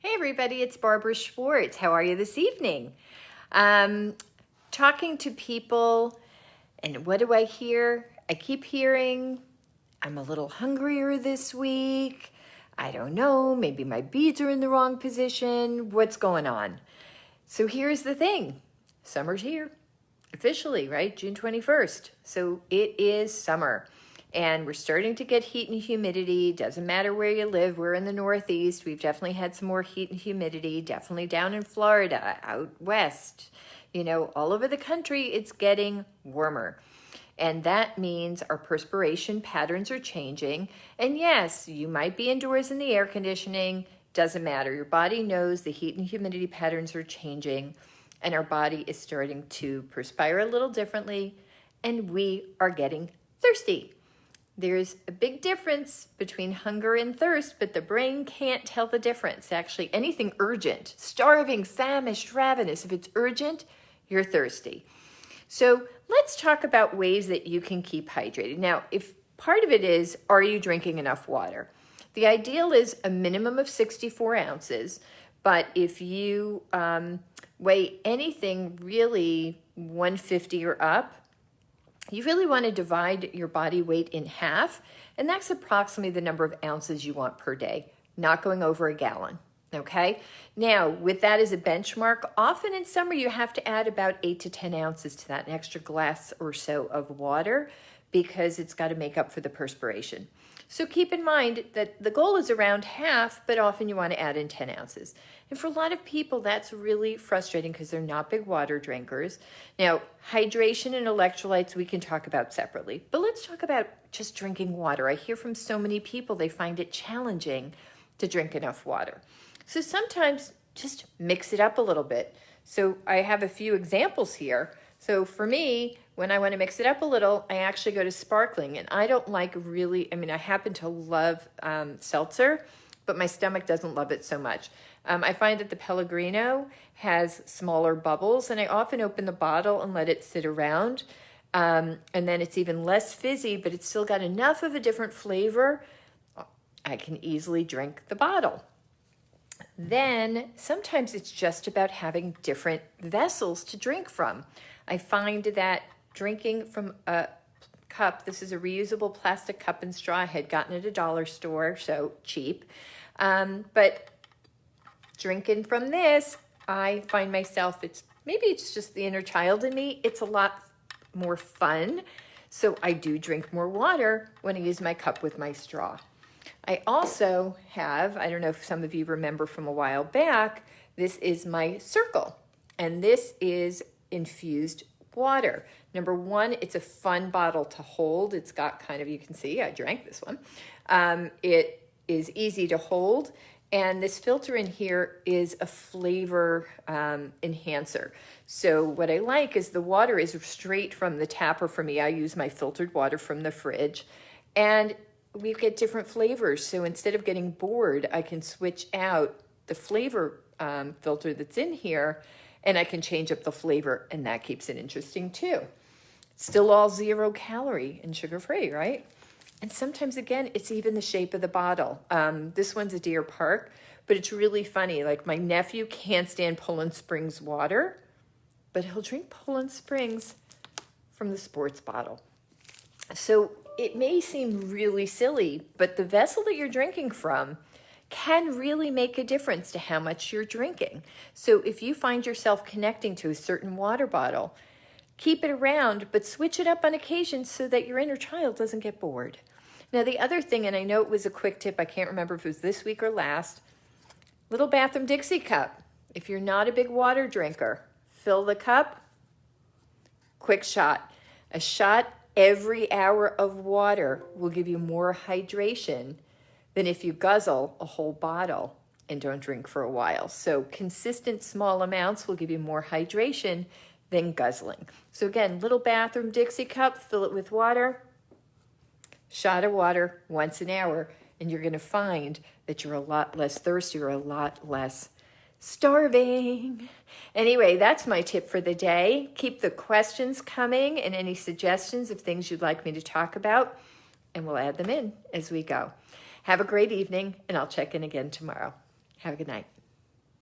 Hey everybody, it's Barbara Schwartz. How are you this evening? Talking to people, and what do I hear? I keep hearing, I'm a little hungrier this week. I don't know, maybe my beads are in the wrong position. What's going on? So here's the thing. Summer's here, officially, right? June 21st. So it is summer. And we're starting to get heat and humidity. Doesn't matter where you live. We're in the Northeast. We've definitely had some more heat and humidity, definitely down in Florida, out west. You know, all over the country, it's getting warmer. And that means our perspiration patterns are changing. And yes, you might be indoors in the air conditioning. Doesn't matter. Your body knows the heat and humidity patterns are changing. And our body is starting to perspire a little differently. And we are getting thirsty. There's a big difference between hunger and thirst, but the brain can't tell the difference. Actually, anything urgent, starving, famished, ravenous, if it's urgent, you're thirsty. So let's talk about ways that you can keep hydrated. Now, if part of it is, are you drinking enough water? The ideal is a minimum of 64 ounces, but if you weigh anything really 150 or up, you really want to divide your body weight in half, and that's approximately the number of ounces you want per day, not going over a gallon, okay? Now, with that as a benchmark, often in summer you have to add about 8 to 10 ounces to that, an extra glass or so of water, because it's got to make up for the perspiration. So keep in mind that the goal is around half, but often you want to add in 10 ounces. And for a lot of people, that's really frustrating because they're not big water drinkers. Now, hydration and electrolytes we can talk about separately, but let's talk about just drinking water. I hear from so many people they find it challenging to drink enough water. So sometimes just mix it up a little bit. So I have a few examples here. So for me, when I want to mix it up a little, I actually go to sparkling. And I don't like really, I happen to love seltzer, but my stomach doesn't love it so much. I find that the Pellegrino has smaller bubbles, and I often open the bottle and let it sit around. And then it's even less fizzy, but it's still got enough of a different flavor. I can easily drink the bottle. Then sometimes it's just about having different vessels to drink from. I find that drinking from a cup, this is a reusable plastic cup and straw I had gotten at a dollar store, so cheap. But drinking from this, I find myself, maybe it's just the inner child in me, it's a lot more fun. So I do drink more water when I use my cup with my straw. I also have, I don't know if some of you remember from a while back, this is my Circle, and this is infused water. Number one, it's a fun bottle to hold. It's got kind of, you can see, I drank this one. It is easy to hold, and this filter in here is a flavor enhancer. So what I like is the water is straight from the tap, or for me, I use my filtered water from the fridge, and we get different flavors. So instead of getting bored, I can switch out the flavor filter that's in here, and I can change up the flavor, and that keeps it interesting too. Still all 0 calorie and sugar-free, right? And sometimes, again, it's even the shape of the bottle. This one's a Deer Park, but it's really funny. Like, my nephew can't stand Poland Springs water, but he'll drink Poland Springs from the sports bottle. So it may seem really silly, but the vessel that you're drinking from can really make a difference to how much you're drinking. So if you find yourself connecting to a certain water bottle, keep it around, but switch it up on occasion so that your inner child doesn't get bored. Now, the other thing, and I know it was a quick tip, I can't remember if it was this week or last, little bathroom Dixie cup. If you're not a big water drinker, fill the cup, quick shot. A shot every hour of water will give you more hydration than if you guzzle a whole bottle and don't drink for a while. So consistent small amounts will give you more hydration than guzzling. So again, little bathroom Dixie cup, fill it with water, shot of water once an hour, and you're gonna find that you're a lot less thirsty or a lot less starving. Anyway, that's my tip for the day. Keep the questions coming and any suggestions of things you'd like me to talk about, and we'll add them in as we go. Have a great evening, and I'll check in again tomorrow. Have a good night.